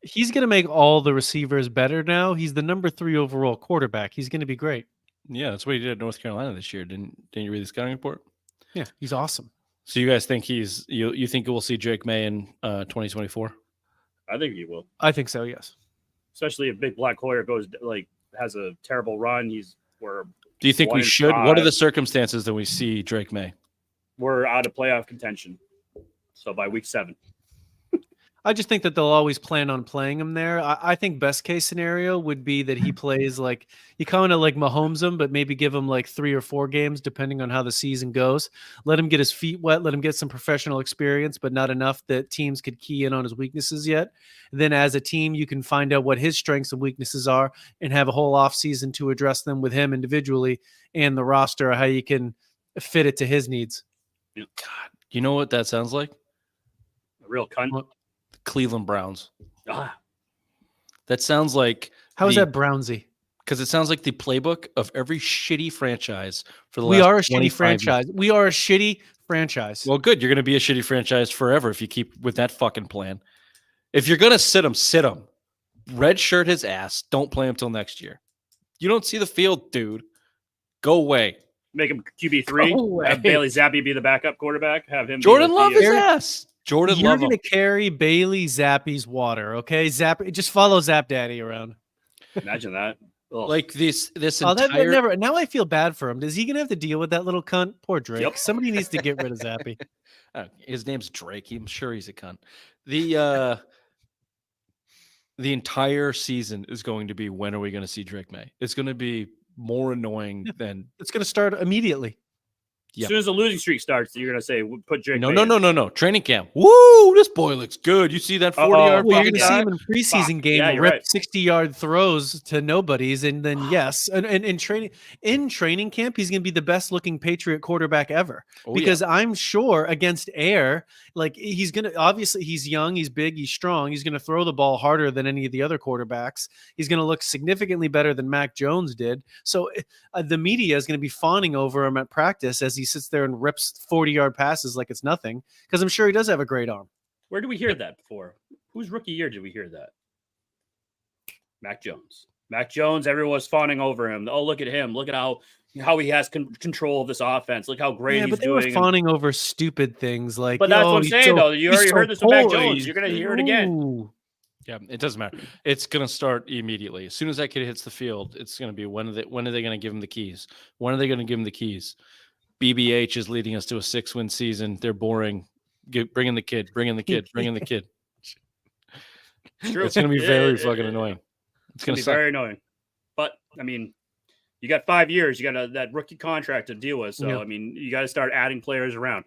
He's going to make all the receivers better now. He's the number 3 overall quarterback. He's going to be great. Yeah, that's what he did at North Carolina this year. Didn't you read the scouting report? Yeah, he's awesome. So you guys think you think we'll see Drake May in 2024? I think he will. I think so, yes. Especially if Big Black Hoyer has a terrible run. Do you think we should? What are the circumstances that we see Drake May? we're out of playoff contention. So by week 7. I just think that they'll always plan on playing him there. I think best case scenario would be that he plays like you kind of like Mahomes him, but maybe give him like 3 or 4 games depending on how the season goes. Let him get his feet wet, let him get some professional experience, but not enough that teams could key in on his weaknesses yet. Then as a team, you can find out what his strengths and weaknesses are and have a whole offseason to address them with him individually and the roster, how you can fit it to his needs. God, you know what that sounds like? A real cunt. Cleveland Browns. Ah. That sounds like How is that Brownsy? Because it sounds like the playbook of every shitty franchise for the We last are a 25 shitty franchise. years. We are a shitty franchise. Well, good. You're going to be a shitty franchise forever if you keep with that fucking plan. If you're going to sit him, sit him. Red shirt his ass. Don't play him till next year. You don't see the field, dude. Go away. Make him QB3. Have Bailey Zappi be the backup quarterback. Have him. Jordan Love his ass. Jordan You're Love going him. to carry Bailey Zappi's water, okay? Just follow Zap Daddy around. Imagine that. Ugh. Like this Oh, that entire never. Now I feel bad for him. Is he going to have to deal with that little cunt? Poor Drake. Yep. Somebody needs to get rid of Zappy. His name's Drake. I'm sure he's a cunt. The entire season is going to be, when are we going to see Drake May? It's going to be more annoying than It's going to start immediately. As soon as the losing streak starts, you're going to say, put Drake. No. Training camp. Woo, this boy looks good. You see that 40-yard Well, you're fucking going to see guy? him in preseason game Yeah, you're rip right. 60-yard throws to nobodies, and then yes, and in training camp, he's going to be the best looking Patriot quarterback ever. Oh, Because I'm sure against air, like he's going to, obviously he's young, he's big, he's strong, he's going to throw the ball harder than any of the other quarterbacks. He's going to look significantly better than Mac Jones did. So the media is going to be fawning over him at practice as he sits there and rips 40-yard passes like it's nothing, because I'm sure he does have a great arm. Where did we hear that before? Whose rookie year did we hear that? Mac Jones. Mac Jones, everyone was fawning over him. Oh, look at him. Look at how he has control of this offense. Look how great Yeah, he's but they doing. were fawning over stupid things like. But that's "Oh, what I'm he's saying, though. You he's already so heard this with Mac Jones. poised." You're going to hear it again. Ooh. Yeah, it doesn't matter. It's going to start immediately. As soon as that kid hits the field, it's going to be when are they going to give him the keys? When are they going to give him the keys? BBH is leading us to a 6-win season. They're boring. Bring in the kid. Bring in the kid. Bring in the kid. It's true. It's going to be very fucking annoying. It's going to be very annoying. But, I mean, you got 5 years. You got that rookie contract to deal with. So, Yeah. I mean, you got to start adding players around.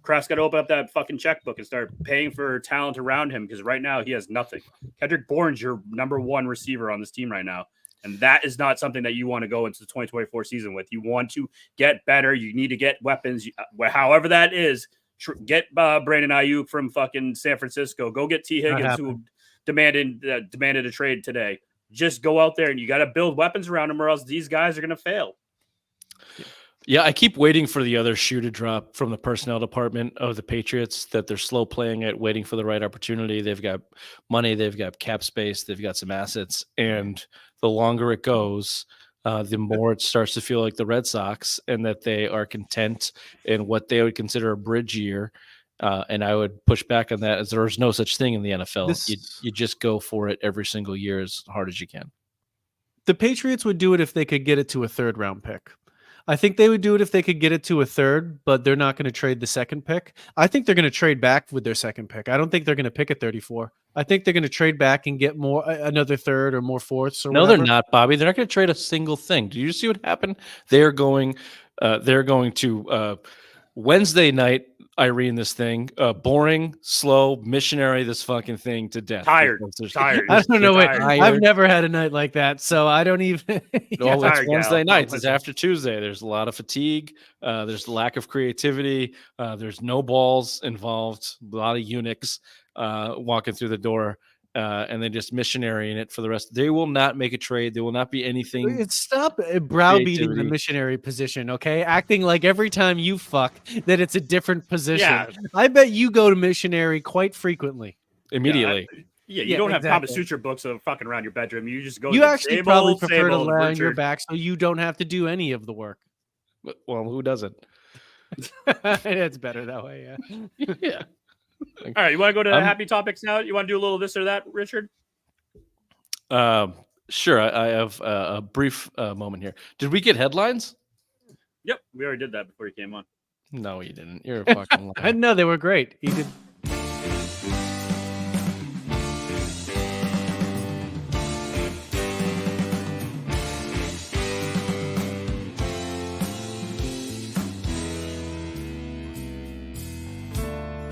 Kraft's got to open up that fucking checkbook and start paying for talent around him, because right now he has nothing. Kendrick Bourne's your number 1 receiver on this team right now. And that is not something that you want to go into the 2024 season with. You want to get better. You need to get weapons. However that is, get Brandon Ayuk from fucking San Francisco. Go get T. Higgins, who demanded a trade today. Just go out there and you got to build weapons around him, or else these guys are going to fail. Yeah, I keep waiting for the other shoe to drop from the personnel department of the Patriots that they're slow playing at, waiting for the right opportunity. They've got money, they've got cap space, they've got some assets, and the longer it goes, the more it starts to feel like the Red Sox, and that they are content in what they would consider a bridge year. And I would push back on that, as there is no such thing in the NFL. You just go for it every single year as hard as you can. The Patriots would do it if they could get it to a 3rd round pick. I think they would do it if they could get it to a 3rd, but they're not going to trade the 2nd pick. I think they're going to trade back with their 2nd pick. I don't think they're going to pick at 34. I think they're going to trade back and get another 3rd or more 4ths. Or No, whatever. they're not, Bobby. They're not going to trade a single thing. Do you see what happened? They're going to Wednesday night, Irene, this thing, boring, slow, missionary, this fucking thing to death. Tired. I don't know. Tired. I've never had a night like that, so I don't even. Well, that's tired, Wednesday gal. nights. It's after Tuesday. There's a lot of fatigue. There's lack of creativity. There's no balls involved. A lot of eunuchs walking through the door. And they just missionary in it for the rest. They will not make a trade. There will not be anything. Stop browbeating the Creativity. missionary position, okay? Acting like every time you fuck that it's a different position. Yeah. I bet you go to missionary quite frequently. Immediately. You don't have exactly. Kama Sutra books of fucking around your bedroom. You just go. You to the actually same probably old, prefer same to old lie on your Richard. back so you don't have to do any of the work. Well, who doesn't? It's better that way, yeah. Yeah. All right, you want to go to happy topics now? You want to do a little this or that, Richard? Sure. I have a brief moment here. Did we get headlines? Yep, we already did that before you came on. No, you didn't. You're a fucking liar. No, they were great. He did.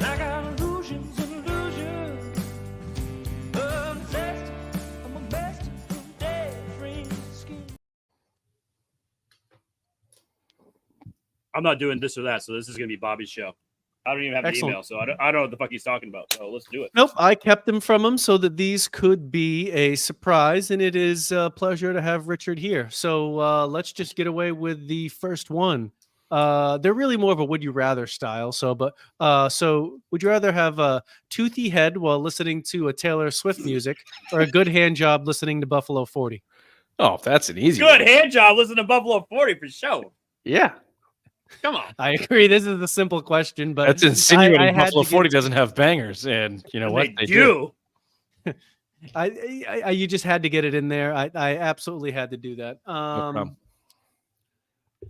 I got illusions and illusions. Obsessed, I'm a best of daydreams. I'm not doing this or that, so this is gonna be Bobby's show. I don't even have the Excellent. email, so I don't know what the fuck he's talking about. So let's do it. Nope, I kept them from him so that these could be a surprise, and it is a pleasure to have Richard here. So let's just get away with the first one. They're really more of a would you rather style. So would you rather have a toothy head while listening to a Taylor Swift music, or a good hand job listening to Buffalo 40? Oh, that's an easy Good one. hand job. Listen to Buffalo 40 for show. Yeah. Come on. I agree. This is a simple question, but That's insinuating I had Buffalo to 40 get- doesn't have bangers, and you know what? They do. I you just had to get it in there. I absolutely had to do that. No problem.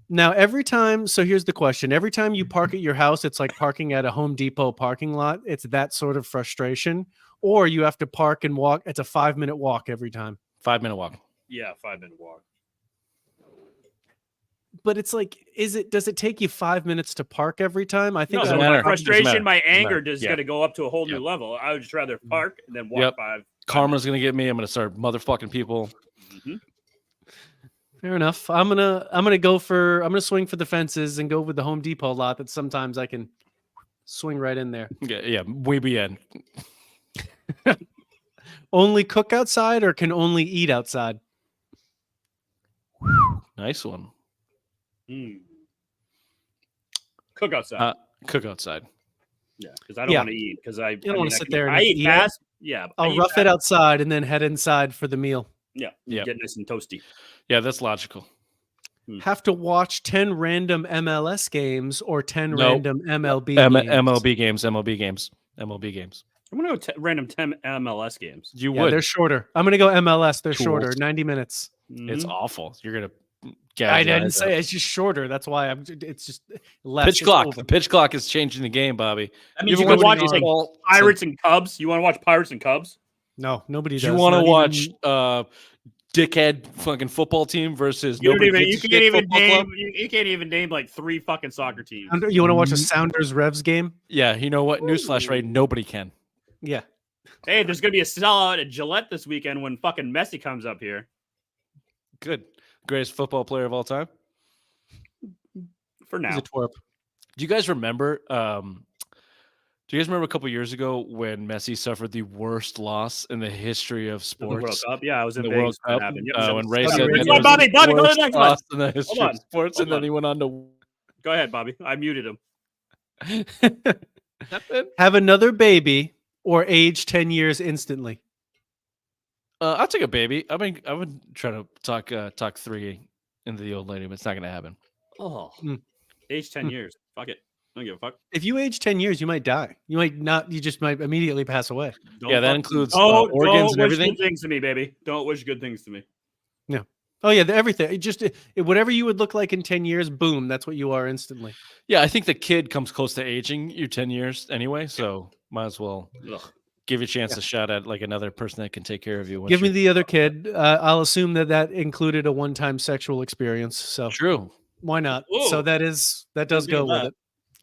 Now, every time, so here's the question. Every time you park at your house, it's like parking at a Home Depot parking lot. It's that sort of frustration. Or you have to park and walk. It's a 5-minute walk every time. 5-minute walk. Yeah, 5-minute walk. But it's like, does it take you 5 minutes to park every time? I think No, Doesn't so I- my matter. frustration, Doesn't my matter. anger Doesn't is matter. going to go up to a whole new Yep. level. I would just rather park and then walk Yep. 5. Karma's going to get me. I'm going to start motherfucking people. Fair enough. I'm gonna swing for the fences and go with the Home Depot lot that sometimes I can swing right in there. Yeah, we be in. Only cook outside or can only eat outside? Nice one. Cook outside. Cook outside. Yeah, because I don't Yeah. want to eat. Because I don't wanna sit there and I eat eat it. fast. Yeah, I I'll eat rough it fast. outside and then head inside for the meal. Yeah, Yeah. get nice and toasty. Yeah, that's logical. Have to watch 10 random MLS games or 10 Nope. random MLB games. MLB games. MLB games. MLB games. I'm gonna go random 10 MLS games. You Yeah, would. they're shorter. I'm gonna go MLS. They're Tools. shorter, 90 minutes. It's Mhm. awful. You're gonna. I didn't say it's just shorter. That's why it's just less. Pitch It's clock. over. The pitch clock is changing the game, Bobby. That means You you ever can watch watch like baseball? Pirates and Cubs. You want to watch Pirates and Cubs? No, nobody does. Do you want to Not watch even- dickhead fucking football team versus You, don't nobody even, gives you a can't shit even football name. club? You can't even name like 3 fucking soccer teams. You want to watch a Sounders Revs game? Yeah, you know what? Newsflash, right? Nobody can. Yeah. Hey, there's gonna be a sellout at Gillette this weekend when fucking Messi comes up here. Good. Greatest football player of all time. For He's now, a twerp. Do you guys remember? Do you guys remember a couple years ago when Messi suffered the worst loss in the history of the World sports? Cup. Yeah, I was in The Vegas World when Cup. that happened. Yep, When Ray That's said right. that Go on, it was Bobby, the Bobby, go to the worst next one. loss in the history on. of sports, Hold and then on. he went on to Go ahead, Bobby. I muted him. Have another baby or age 10 years instantly. I'll take a baby. I mean, I would try to talk 3 into the old lady, but it's not going to happen. Oh, Mm. age 10 years. Fuck it. I don't give a fuck. If you age 10 years, you might die. You might not. You just might immediately pass away. Don't Yeah, that fuck- includes don't organs and wish everything. good things to me, baby. Don't wish good things to me. Oh yeah, everything. Whatever you would look like in 10 years, boom, that's what you are instantly. Yeah, I think the kid comes close to aging you 10 years anyway, so might as well Ugh. give you a chance to shot at like another person that can take care of you. once Give me you're- the other kid. I'll assume that included a one-time sexual experience. So True. why not? Ooh. So that does Good go with that. it.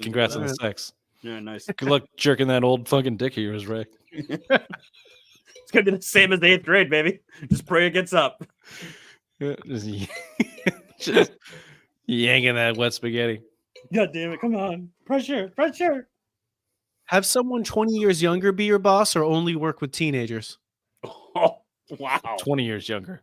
Congrats on the Alright. sex. Yeah, nice. Good luck jerking that old fucking dick of yours, Ray. It's gonna be the same as the 8th grade, baby. Just pray it gets up. Just yanking that wet spaghetti. God damn it! Come on, pressure, pressure. Have someone 20 years younger be your boss, or only work with teenagers? Oh, wow. 20 years younger.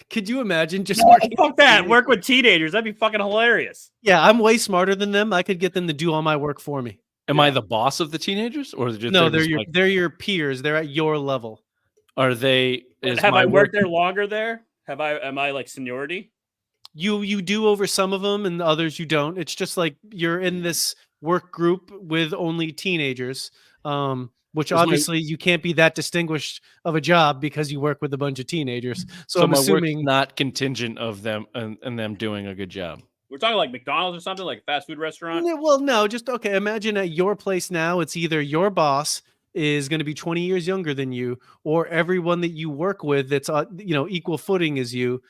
Could you imagine just No, working? fuck that. Work with teenagers. That'd be fucking hilarious. Yeah, I'm way smarter than them. I could get them to do all my work for me. Am I the boss of the teenagers, or No, they're just they're your peers. They're at your level. are they? Is Have my I worked work- there longer there? Am I like seniority? You do over some of them, and the others you don't. It's just like you're in this work group with only teenagers, which Is my- obviously you can't be that distinguished of a job because you work with a bunch of teenagers. So I'm my assuming work's not contingent of them and them doing a good job. We're talking like McDonald's or something, like a fast food restaurant. Well, no, just okay. Imagine at your place now, it's either your boss is going to be 20 years younger than you, or everyone that you work with that's equal footing as you.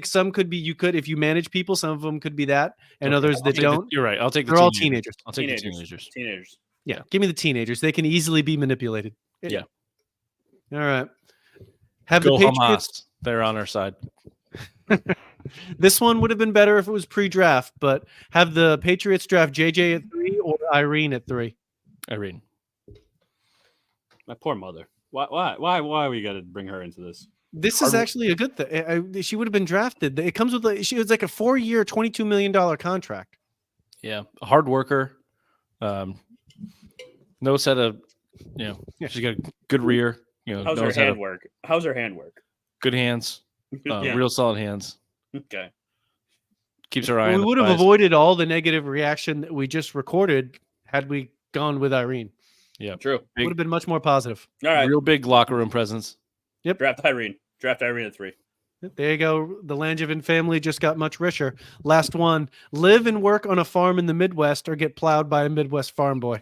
Some could be if you manage people, some of them could be that, and others that don't. You're right. I'll take the They're all teenagers. teenagers. I'll take the teenagers. Teenagers. Yeah, give me the teenagers. They can easily be manipulated. Yeah. All right. Have Go the Patriots. Hamas. They're on our side. This one would have been better if it was pre-draft, but have the Patriots draft JJ at 3 or Irene at 3? Irene. My poor mother. Why we got to bring her into this? This is actually a good thing. She would have been drafted. It comes with she was like a 4-year, $22 million contract. Yeah, a hard worker. Knows how to, she's got a good rear. How's her hand work? How's her hand work? Good hands. Yeah. Real solid hands. Okay. Keeps her eye on We the would have prize. avoided all the negative reaction that we just recorded had we gone with Irene. Yeah, true. Would have been much more positive. All right. Real big locker room presence. Yep. Draft Irene at 3. There you go. The Langevin family just got much richer. Last one. Live and work on a farm in the Midwest or get plowed by a Midwest farm boy.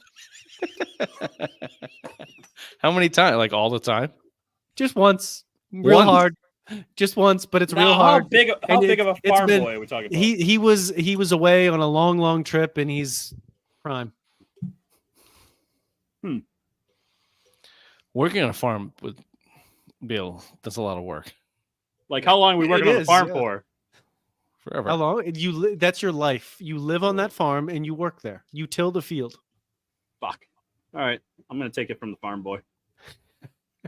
How many times? Like all the time? Just once. Real hard. Just once, but it's real hard. How big of a farm boy are we talking about? He was away on a long trip and he's prime. Working on a farm with Bill, that's a lot of work. Like how long are we working on the farm for? Forever. How long? That's your life. You live on that farm and you work there. You till the field. Fuck. All right. I'm going to take it from the farm boy.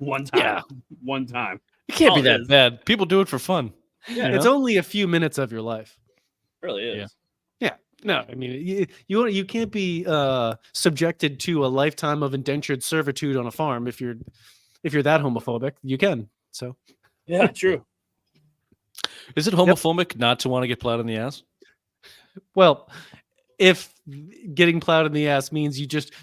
One time. Yeah. One time. It can't be that bad. People do it for fun. Yeah, it's only a few minutes of your life. It really is. Yeah. No, I mean, you can't be subjected to a lifetime of indentured servitude on a farm if you're that homophobic. You can. So. Yeah, true. Is it homophobic not to want to get plowed in the ass? Well, if getting plowed in the ass means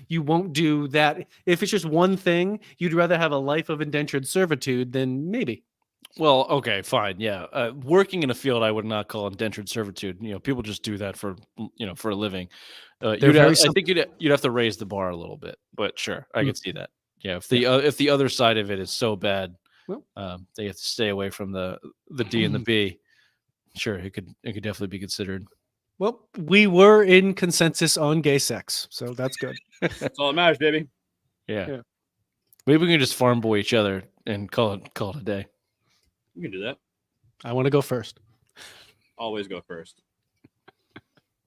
you won't do that, if it's just one thing, you'd rather have a life of indentured servitude than maybe. Well, okay, fine, yeah. Working in a field, I would not call indentured servitude. People just do that for for a living. I think you'd have to raise the bar a little bit, but sure, I could see that. Yeah, if the other side of it is so bad, they have to stay away from the D and the B. Sure, it could definitely be considered. Well, we were in consensus on gay sex, so that's good. That's all that matters, baby. Yeah. Maybe we can just farm boy each other and call it a day. You can do that. I want to go first. Always go first.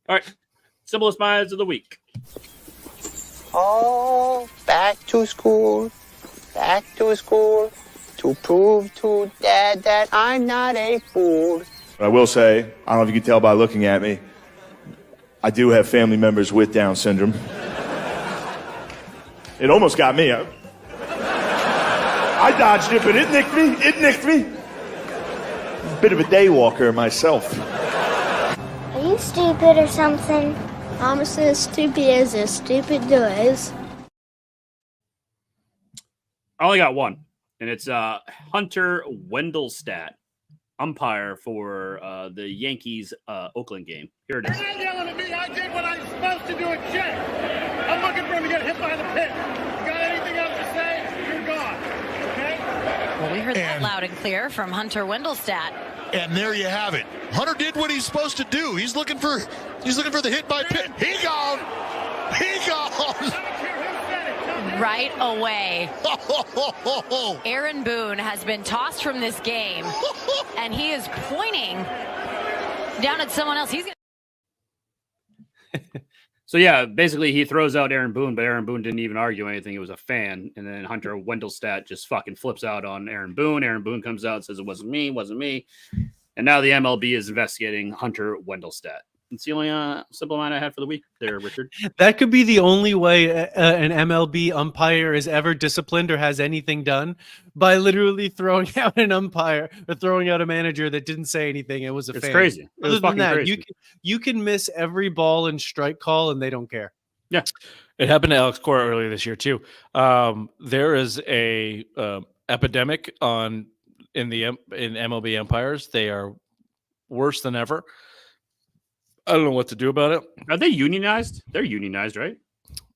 All right. Simplest minds of the week. Oh, back to school to prove to Dad that I'm not a fool. I will say, I don't know if you can tell by looking at me, I do have family members with Down syndrome. It almost got me. I dodged it, but it nicked me. Bit of a day walker myself. Are you stupid or something? I'm as stupid as stupid does. I only got one, and it's Hunter Wendelstadt, umpire for the Yankees Oakland game. Here it is. You're not yelling at me. I did what I was supposed to do at check. I'm looking for him to get hit by the pitch. You got anything else to say? You're gone. Okay? Well, we heard that loud and clear from Hunter Wendelstadt. And there you have it. Hunter did what he's supposed to do. He's looking for the hit by pitch. He gone. Right away. Aaron Boone has been tossed from this game, and he is pointing down at someone else. So, yeah, basically he throws out Aaron Boone, but Aaron Boone didn't even argue anything. It was a fan. And then Hunter Wendelstadt just fucking flips out on Aaron Boone. Aaron Boone comes out and says, it wasn't me. And now the MLB is investigating Hunter Wendelstadt. It's the only simple mind I had for the week there, Richard. That could be the only way an MLB umpire is ever disciplined or has anything done, by literally throwing out an umpire or throwing out a manager that didn't say anything. It was a fan. It's crazy. Other than that, you can miss every ball and strike call and they don't care. Yeah. It happened to Alex Cora earlier this year too. There is a epidemic in MLB umpires. They are worse than ever. I don't know what to do about it. Are they unionized? They're unionized, right?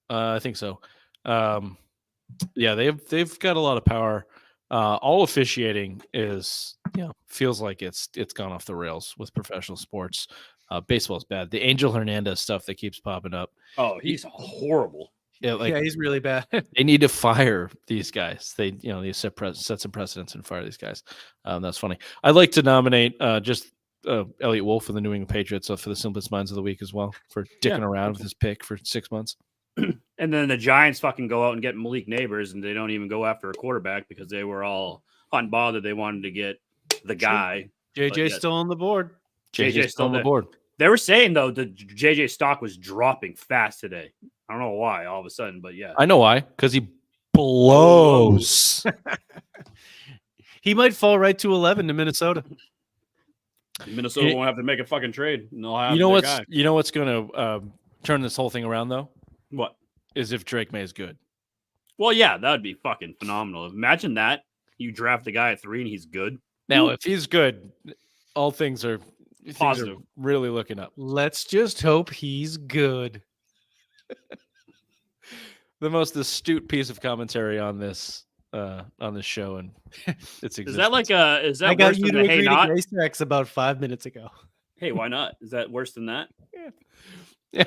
I think so. Yeah, they've got a lot of power. All officiating is, feels like it's gone off the rails with professional sports. Baseball's bad. The Angel Hernandez stuff that keeps popping up. Oh, he's horrible. Yeah, he's really bad. They need to fire these guys. They set some precedents and fire these guys. That's funny. I'd like to nominate Elliot Wolf of the New England Patriots for the Simplest Minds of the Week as well, for dicking around with his pick for 6 months. And then the Giants fucking go out and get Malik Neighbors, and they don't even go after a quarterback because they were all unbothered. They wanted to get the guy. JJ's still on the board. JJ's still on the board. They were saying, though, the JJ stock was dropping fast today. I don't know why all of a sudden, but yeah. I know why. Because he blows. He might fall right to 11 to Minnesota. Minnesota won't have to make a fucking trade. And they'll have you know what's going to turn this whole thing around, though? What? Is if Drake May is good. Well, yeah, that would be fucking phenomenal. Imagine that. You draft the guy at 3 and he's good. Now, if he's good, all things are positive. Really looking up. Let's just hope he's good. The most astute piece of commentary on this show, and it's is that like is that I got worse you than to the hey agree not? to racetracks about 5 minutes ago. Hey, why not? Is that worse than that? Yeah.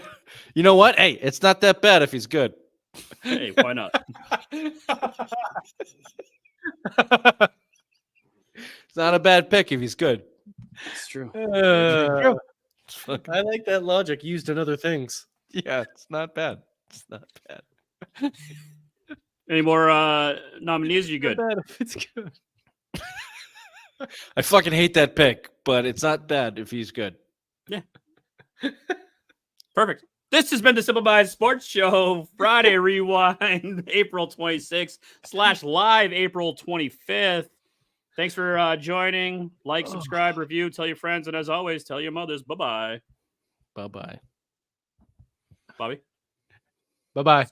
You know what? Hey, it's not that bad if he's good. Hey, why not? It's not a bad pick if he's good. It's true. I like that logic used in other things. Yeah, it's not bad. It's not bad. Any more nominees? Are you good? Not bad if it's good. I fucking hate that pick, but it's not bad if he's good. Yeah. Perfect. This has been the Simple Minds Sports Show, Friday Rewind, April 26th / live April 25th. Thanks for joining. Like, subscribe, review, tell your friends, and as always, tell your mothers. Bye-bye. Bye-bye. Bobby? Bye-bye.